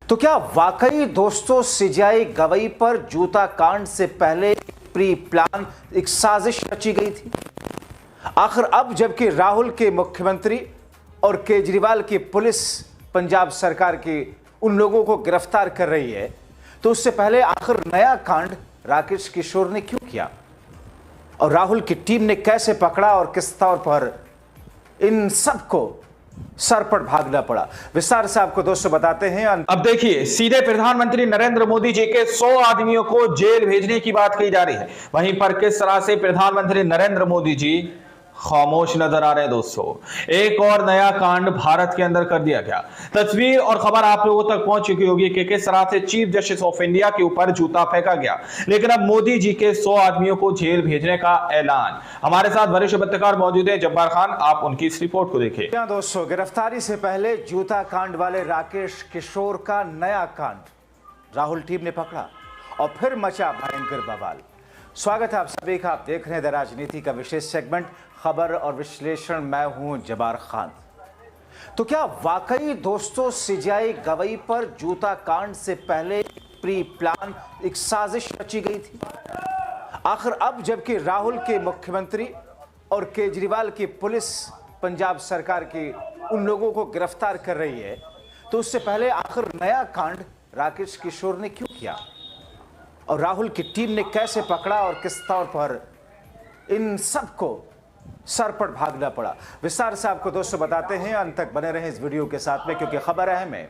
तो क्या वाकई दोस्तों सीजेआई गवई पर जूता कांड से पहले प्री प्लान एक साजिश रची गई थी? आखिर अब जबकि राहुल के मुख्यमंत्री और केजरीवाल की पुलिस पंजाब सरकार की उन लोगों को गिरफ्तार कर रही है, तो उससे पहले आखिर नया कांड राकेश किशोर ने क्यों किया और राहुल की टीम ने कैसे पकड़ा और किस तौर पर इन सबको सर पर भागना पड़ा, विस्तार से आपको दोस्तों बताते हैं। अब देखिए, सीधे प्रधानमंत्री नरेंद्र मोदी जी के 100 आदमियों को जेल भेजने की बात कही जा रही है। वहीं पर किस तरह से प्रधानमंत्री नरेंद्र मोदी जी खामोश नजर आ रहे हैं दोस्तों। एक और नया कांड भारत के अंदर कर दिया गया। तस्वीर और खबर आप लोगों तक पहुंच चुकी होगी कि किस तरह से चीफ जस्टिस ऑफ इंडिया के ऊपर जूता फेंका गया, लेकिन अब मोदी जी के 100 आदमियों को जेल भेजने का ऐलान। हमारे साथ वरिष्ठ पत्रकार मौजूद है जब्बार खान, आप उनकी इस रिपोर्ट को देखिए। दोस्तों, गिरफ्तारी से पहले जूता कांड वाले राकेश किशोर का नया कांड राहुल टीम ने पकड़ा और फिर मचा भयंकर बवाल। स्वागत है आप सभी का। आप देख रहे हैं द राजनीति का विशेष सेगमेंट खबर और विश्लेषण। मैं हूं जब्बार खान। तो क्या वाकई दोस्तों सीजेआई गवई पर जूता कांड से पहले प्री प्लान एक साजिश रची गई थी? आखिर अब जबकि राहुल के मुख्यमंत्री और केजरीवाल की पुलिस पंजाब सरकार की उन लोगों को गिरफ्तार कर रही है, तो उससे पहले आखिर नया कांड राकेश किशोर ने क्यों किया और राहुल की टीम ने कैसे पकड़ा और किस तौर पर इन सबको सर पर भागना पड़ा, विस्तार से आपको दोस्तों बताते हैं। अंत तक बने रहें इस वीडियो के साथ में, क्योंकि खबर अहम है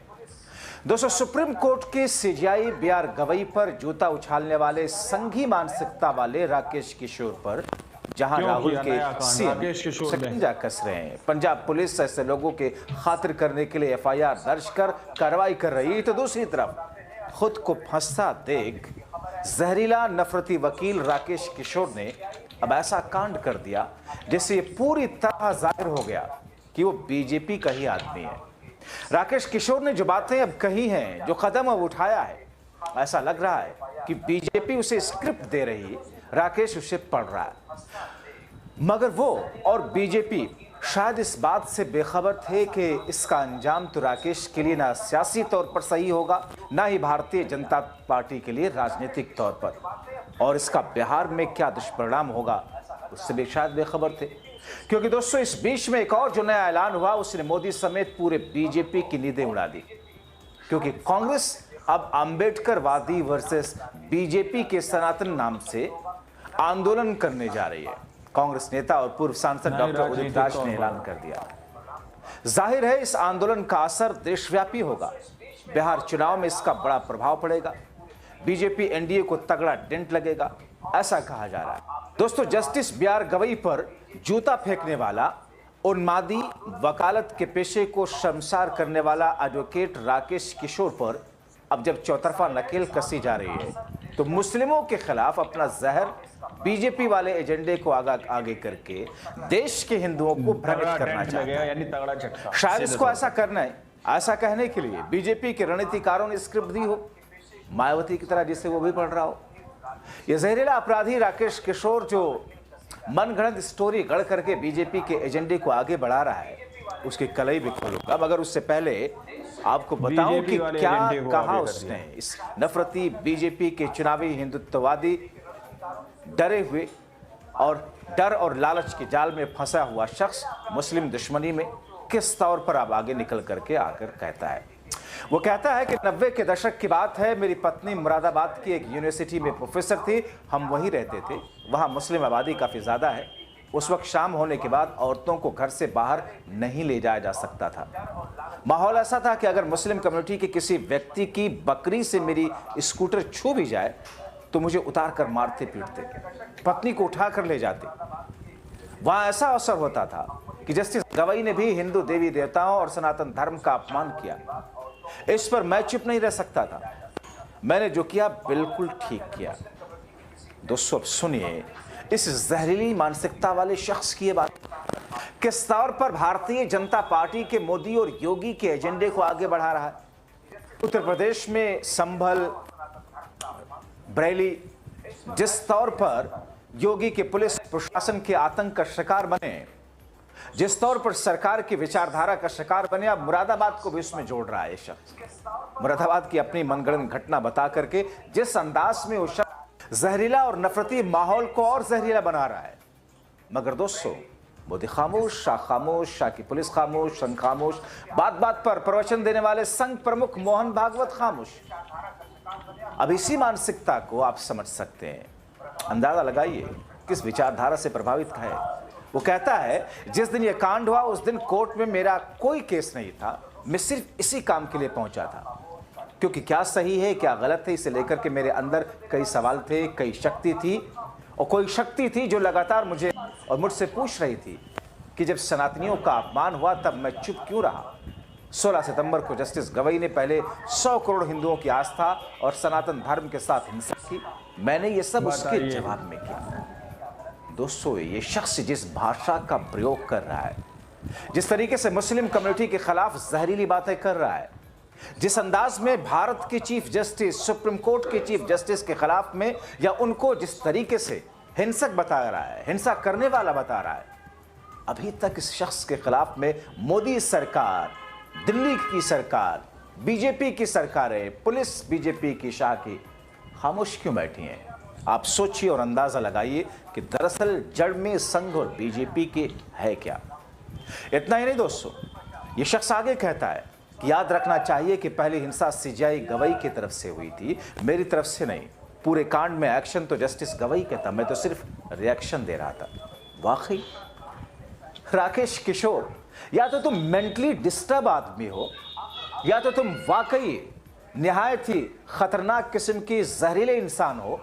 दोस्तों। सुप्रीम कोर्ट के सीजेआई बीआर गवई पर जूता उछालने वाले संघी मानसिकता वाले राकेश किशोर पर जहां राहुल के सीएम शिकंजा कस रहे हैं, पंजाब पुलिस ऐसे लोगों के खातिर करने के लिए एफआईआर दर्ज कर कार्रवाई कर रही है, तो दूसरी तरफ खुद को फंसता देख जहरीला नफरती वकील राकेश किशोर ने अब ऐसा कांड कर दिया जिससे ये पूरी तरह जाहिर हो गया कि वो बीजेपी का ही आदमी है। राकेश किशोर ने जो बातें अब कही हैं, जो कदम अब उठाया है, ऐसा लग रहा है कि बीजेपी उसे स्क्रिप्ट दे रही, राकेश उसे पढ़ रहा है। मगर वो और बीजेपी शायद इस बात से बेखबर थे कि इसका अंजाम तो राकेश के लिए ना सियासी तौर पर सही होगा, ना ही भारतीय जनता पार्टी के लिए राजनीतिक तौर पर, और इसका बिहार में क्या दुष्परिणाम होगा उससे भी शायद बेखबर थे। क्योंकि दोस्तों इस बीच में एक और जो नया ऐलान हुआ, उसने मोदी समेत पूरे बीजेपी की नींदें उड़ा दी, क्योंकि कांग्रेस अब अंबेडकरवादी वर्सेस बीजेपी के सनातन नाम से आंदोलन करने जा रही है। कांग्रेस नेता और पूर्व सांसद डॉक्टर उदित राज ने ऐलान कर दिया। जाहिर है इस आंदोलन का असर देशव्यापी होगा। बिहार चुनाव में इसका बड़ा प्रभाव पड़ेगा, बीजेपी एनडीए को तगड़ा डेंट लगेगा, ऐसा कहा जा रहा है। दोस्तों, जस्टिस बीआर गवई पर जूता फेंकने वाला, उन्मादी वकालत के पेशे को शर्मसार करने वाला एडवोकेट राकेश किशोर पर अब जब चौतरफा नकेल कसी जा रही है, तो मुस्लिमों के खिलाफ अपना जहर बीजेपी वाले एजेंडे को आगे करके देश के हिंदुओं को भ्रमित करना चाहता है। शायद इसको ऐसा करना है, ऐसा कहने के लिए बीजेपी के रणनीतिकारों ने स्क्रिप्ट दी हो, मायावती की तरह, जिसे वो भी पढ़ रहा हो। यह जहरीला अपराधी राकेश किशोर जो मनगढ़ंत स्टोरी गढ़ करके बीजेपी के एजेंडे को आगे बढ़ा रहा है, उसकी कलई भी खोलूंगा। मगर उससे पहले आपको बताऊं कि क्या कहा उसने। इस नफरती बीजेपी के चुनावी हिंदुत्ववादी डरे हुए और डर और लालच के जाल में फंसा हुआ शख्स मुस्लिम दुश्मनी में किस तौर पर अब आगे निकल करके आकर कहता है। वो कहता है कि 90 के दशक की बात है, मेरी पत्नी मुरादाबाद की एक यूनिवर्सिटी में प्रोफेसर थी, हम वहीं रहते थे, वहाँ मुस्लिम आबादी काफ़ी ज़्यादा है। उस वक्त शाम होने के बाद औरतों को घर से बाहर नहीं ले जाया जा सकता था। माहौल ऐसा था कि अगर मुस्लिम कम्युनिटी के किसी व्यक्ति की बकरी से मेरी स्कूटर छू भी जाए तो मुझे उतार कर मारते पीटते, पत्नी को उठा कर ले जाते। वहाँ ऐसा अवसर होता था कि जस्टिस गवई ने भी हिंदू देवी देवताओं और सनातन धर्म का अपमान किया। इस पर मैं चुप नहीं रह सकता था। मैंने जो किया बिल्कुल ठीक किया। दोस्तों, अब सुनिए इस जहरीली मानसिकता वाले शख्स की ये बात किस तौर पर भारतीय जनता पार्टी के मोदी और योगी के एजेंडे को आगे बढ़ा रहा है। उत्तर प्रदेश में संभल, बरेली, जिस तौर पर योगी के पुलिस प्रशासन के आतंक का शिकार बने, जिस तौर पर सरकार की विचारधारा का शिकार बने, अब मुरादाबाद को भी उसमें जोड़ रहा है शख्स। मुरादाबाद की अपनी मनगढ़ंत घटना बता करके जिस अंदाज में वो शख्स जहरीला और नफरती माहौल को और जहरीला बना रहा है। मगर दोस्तों, मोदी खामोश, शाह की पुलिस खामोश, संघ खामोश, बात बात पर प्रवचन देने वाले संघ प्रमुख मोहन भागवत खामोश। अब इसी मानसिकता को आप समझ सकते हैं, अंदाजा लगाइए किस विचारधारा से प्रभावित है। वो कहता है, जिस दिन ये कांड हुआ उस दिन कोर्ट में मेरा कोई केस नहीं था, मैं सिर्फ इसी काम के लिए पहुंचा था, क्योंकि क्या सही है क्या गलत है इसे लेकर के मेरे अंदर कई सवाल थे, कई शक्ति थी, और कोई शक्ति थी जो लगातार मुझे और मुझसे पूछ रही थी कि जब सनातनियों का अपमान हुआ तब मैं चुप क्यों रहा। 16 सितंबर को जस्टिस गवई ने पहले 100 करोड़ हिंदुओं की आस्था और सनातन धर्म के साथ हिंसा की, मैंने ये सब उसके जवाब में किया। दोस्तों, ये शख्स जिस भाषा का प्रयोग कर रहा है, जिस तरीके से मुस्लिम कम्युनिटी के खिलाफ जहरीली बातें कर रहा है, जिस अंदाज में भारत के चीफ जस्टिस, सुप्रीम कोर्ट के चीफ जस्टिस के खिलाफ में या उनको जिस तरीके से हिंसक बता रहा है, हिंसा करने वाला बता रहा है, अभी तक इस शख्स के खिलाफ में मोदी सरकार, दिल्ली की सरकार, बीजेपी की सरकारें, पुलिस बीजेपी की, शाह की खामोश क्यों बैठी हैं? आप सोचिए और अंदाजा लगाइए कि दरअसल जड़ में संघ और बीजेपी के है क्या। इतना ही नहीं दोस्तों, ये शख्स आगे कहता है कि याद रखना चाहिए कि पहली हिंसा सीजेआई गवई की तरफ से हुई थी, मेरी तरफ से नहीं। पूरे कांड में एक्शन तो जस्टिस गवई का था, मैं तो सिर्फ रिएक्शन दे रहा था। वाकई राकेश किशोर, या तो तुम मेंटली डिस्टर्ब आदमी हो, या तो तुम वाकई निहायत ही खतरनाक किस्म की जहरीले इंसान हो,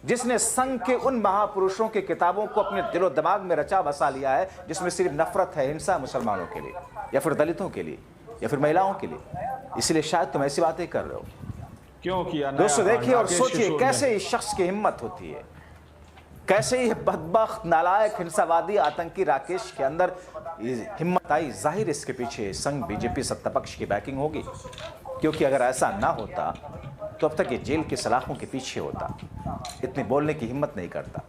जिसने संघ के उन महापुरुषों की किताबों को अपने दिलो दिमाग में रचा बसा लिया है जिसमें सिर्फ नफरत है, हिंसा मुसलमानों के लिए या फिर दलितों के लिए या फिर महिलाओं के लिए। इसलिए शायद तुम ऐसी बातें कर रहे हो। क्यों किया? दोस्तों देखिए और सोचिए कैसे इस शख्स की हिम्मत होती है, कैसे ये बदबख्त, नालायक, हिंसावादी, आतंकी राकेश के अंदर हिम्मत आई। जाहिर इसके पीछे संघ बीजेपी सत्ता पक्ष की बैकिंग होगी, क्योंकि अगर ऐसा ना होता तो अब तक ये जेल की सलाखों के पीछे होता, इतनी बोलने की हिम्मत नहीं करता।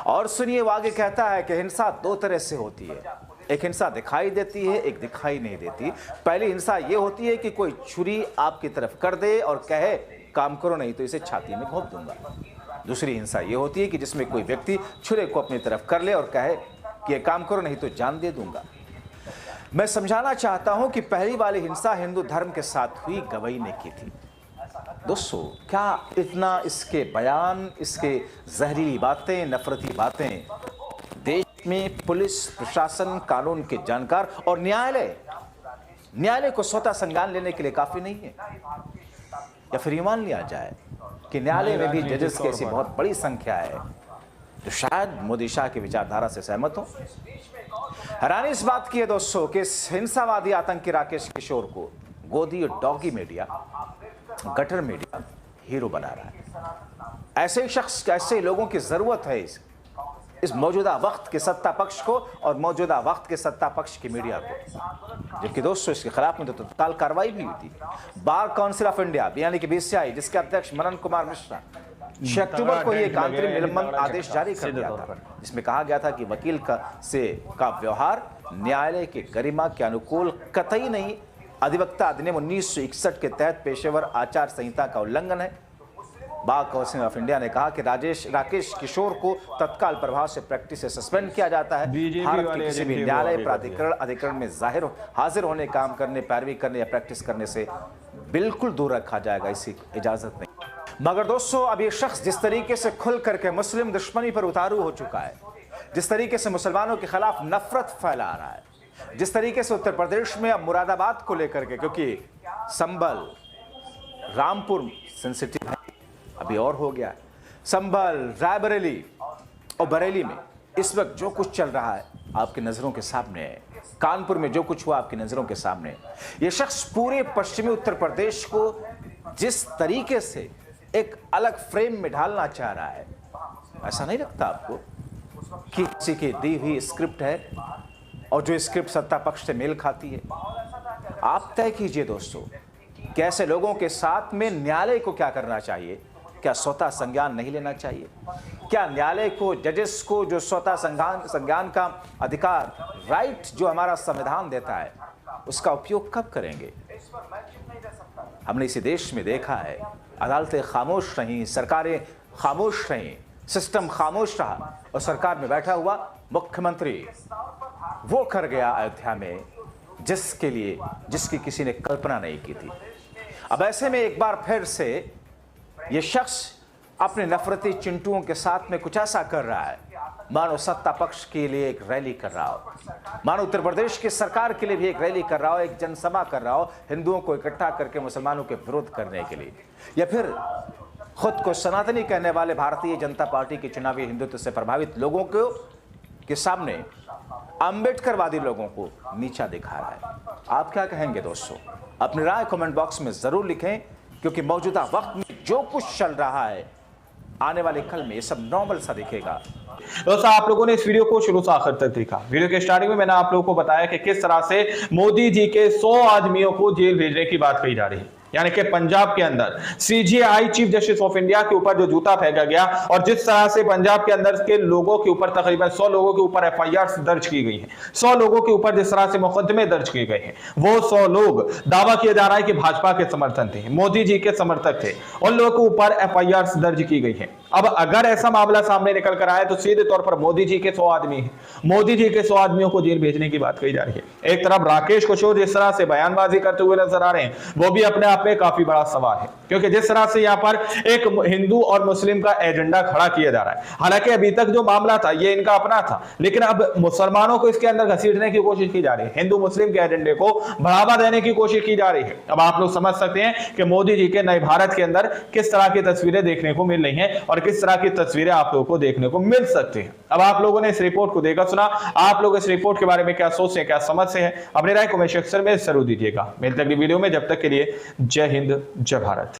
और सुनिए, वो आगे कहता है कि हिंसा दो तरह से होती है, एक हिंसा दिखाई देती है, एक दिखाई नहीं देती। पहली हिंसा ये होती है कि कोई छुरी आपकी तरफ कर दे और कहे काम करो नहीं तो इसे छाती में घोंप दूंगा। दूसरी हिंसा ये होती है कि जिसमें कोई व्यक्ति छुरे को अपनी तरफ कर ले और कहे कि ये काम करो नहीं तो जान दे दूंगा। मैं समझाना चाहता हूं कि पहली वाली हिंसा हिंदू धर्म के साथ हुई, गवई ने की थी। दोस्तों, क्या इतना इसके बयान, इसके जहरीली बातें, नफरती बातें देश में पुलिस प्रशासन, कानून के जानकार और न्यायालय को स्वतः संज्ञान लेने के लिए काफी नहीं है? या फिर ये मान लिया जाए कि न्यायालय में भी जजेस की ऐसी बहुत बड़ी संख्या है जो शायद मोदी शाह की विचारधारा से सहमत हो। हैरानी इस बात की है दोस्तों कि इस हिंसावादी आतंकी राकेश किशोर को गोदी और doggy media, gutter media hero बना रहा है। ऐसे ही शख्स, ऐसे लोगों की जरूरत है इस मौजूदा वक्त के सत्ता पक्ष को और मौजूदा वक्त के सत्ता पक्ष की मीडिया को। जबकि दोस्तों इसके खिलाफ में तो तत्काल कार्रवाई भी हुई थी। बार काउंसिल ऑफ इंडिया यानी कि BCI, जिसके अध्यक्ष मनन कुमार मिश्रा, 6 अक्टूबर को एक आंतरिक निलंबन आदेश जारी कर दिया था, जिसमें कहा गया था कि वकील का व्यवहार न्यायालय की गरिमा के अनुकूल कतई नहीं, अधिवक्ता अधिनियम 1961 के तहत पेशेवर आचार संहिता का उल्लंघन है। बार काउंसिल ऑफ इंडिया ने कहा कि राकेश किशोर को तत्काल प्रभाव से प्रैक्टिस से सस्पेंड किया जाता है। भारत के किसी भी न्यायालय, प्राधिकरण, अधिकरण में हाजिर होने, काम करने, पैरवी करने या प्रैक्टिस करने से बिल्कुल दूर रखा जाएगा, इसकी इजाजत नहीं। मगर दोस्तों, अब ये शख्स जिस तरीके से खुल करके मुस्लिम दुश्मनी पर उतारू हो चुका है, जिस तरीके से मुसलमानों के खिलाफ नफरत फैला रहा है, जिस तरीके से उत्तर प्रदेश में अब मुरादाबाद को लेकर के, क्योंकि संभल, रामपुर सेंसिटिव है, अभी और हो गया, संभल, रायबरेली और बरेली में इस वक्त जो कुछ चल रहा है आपकी नजरों के सामने है। कानपुर में जो कुछ हुआ आपकी नजरों के सामने है। ये शख्स पूरे पश्चिमी उत्तर प्रदेश को जिस तरीके से एक अलग फ्रेम में ढालना चाह रहा है, ऐसा नहीं लगता आपको कि किसी की दी हुई स्क्रिप्ट है और जो स्क्रिप्ट सत्ता पक्ष से मेल खाती है? आप तय कीजिए दोस्तों, कैसे लोगों के साथ में न्यायालय को क्या करना चाहिए क्या स्वतः संज्ञान नहीं लेना चाहिए? क्या न्यायालय को, जजेस को जो स्वतः संज्ञान का अधिकार, राइट जो हमारा संविधान देता है, उसका उपयोग कब करेंगे? हमने इसी देश में देखा है, अदालतें खामोश रहीं, सरकारें खामोश रहीं, सिस्टम खामोश रहा और सरकार में बैठा हुआ मुख्यमंत्री वो कर गया अयोध्या में जिसकी किसी ने कल्पना नहीं की थी। अब ऐसे में एक बार फिर से ये शख्स अपने नफरती चिंटुओं के साथ में कुछ ऐसा कर रहा है मानो सत्ता पक्ष के लिए एक रैली कर रहा हो, मानो उत्तर प्रदेश की सरकार के लिए भी एक रैली कर रहा हो, एक जनसभा कर रहा हो, हिंदुओं को इकट्ठा करके मुसलमानों के विरोध करने के लिए, या फिर खुद को सनातनी कहने वाले भारतीय जनता पार्टी के चुनावी हिंदुत्व से प्रभावित लोगों को के सामने अंबेडकरवादी लोगों को नीचा दिखा रहा है। आप क्या कहेंगे दोस्तों? अपनी राय कमेंट बॉक्स में जरूर लिखें, क्योंकि मौजूदा वक्त में जो कुछ चल रहा है, आने वाले कल में ये सब नॉर्मल सा दिखेगा। दोस्तों, आप लोगों ने इस वीडियो को शुरू से आखिर तक देखा। वीडियो के स्टार्टिंग में मैंने आप लोगों को बताया कि किस तरह से मोदी जी के 100 आदमियों को जेल भेजने की बात कही जा रही है, यानी कि पंजाब के अंदर CJI chief justice of India के ऊपर जो जूता फेंका गया और जिस तरह से पंजाब के अंदर के लोगों के ऊपर तकरीबन 100 लोगों के ऊपर एफआईआर दर्ज की गई है, 100 लोगों के ऊपर जिस तरह से मुकदमे दर्ज किए गए हैं, वो 100 लोग दावा किया जा रहा है कि भाजपा के समर्थन थे, मोदी जी के समर्थक थे, उन लोगों के ऊपर एफआईआर दर्ज की गई है। अब अगर ऐसा मामला सामने निकल कर आए तो सीधे तौर पर मोदी जी के 100 आदमी हैं, मोदी जी के 100 आदमियों को जेल भेजने की बात कही जा रही है। एक तरफ राकेश किशोर जिस तरह से बयानबाजी करते हुए नजर आ रहे हैं, वो भी अपने आप में काफी बड़ा सवाल है, क्योंकि जिस तरह से यहाँ पर एक हिंदू और मुस्लिम का एजेंडा खड़ा किया जा रहा है। हालांकि अभी तक जो मामला था ये इनका अपना था, लेकिन अब मुसलमानों को इसके अंदर घसीटने की कोशिश की जा रही है, हिंदू मुस्लिम के एजेंडे को बढ़ावा देने की कोशिश की जा रही है। अब आप लोग समझ सकते हैं कि मोदी जी के नए भारत के अंदर किस तरह की तस्वीरें देखने को मिल रही हैं और किस तरह की तस्वीरें आप लोगों को देखने को मिल सकती हैं। अब आप लोगों ने इस रिपोर्ट को देखा सुना, आप लोग इस रिपोर्ट के बारे में क्या सोचते हैं, क्या समझते हैं, अपनी राय कमेंट सेक्शन में जरूर दीजिएगा। मिलते हैं अगली वीडियो में, जब तक के लिए जय हिंद, जय भारत।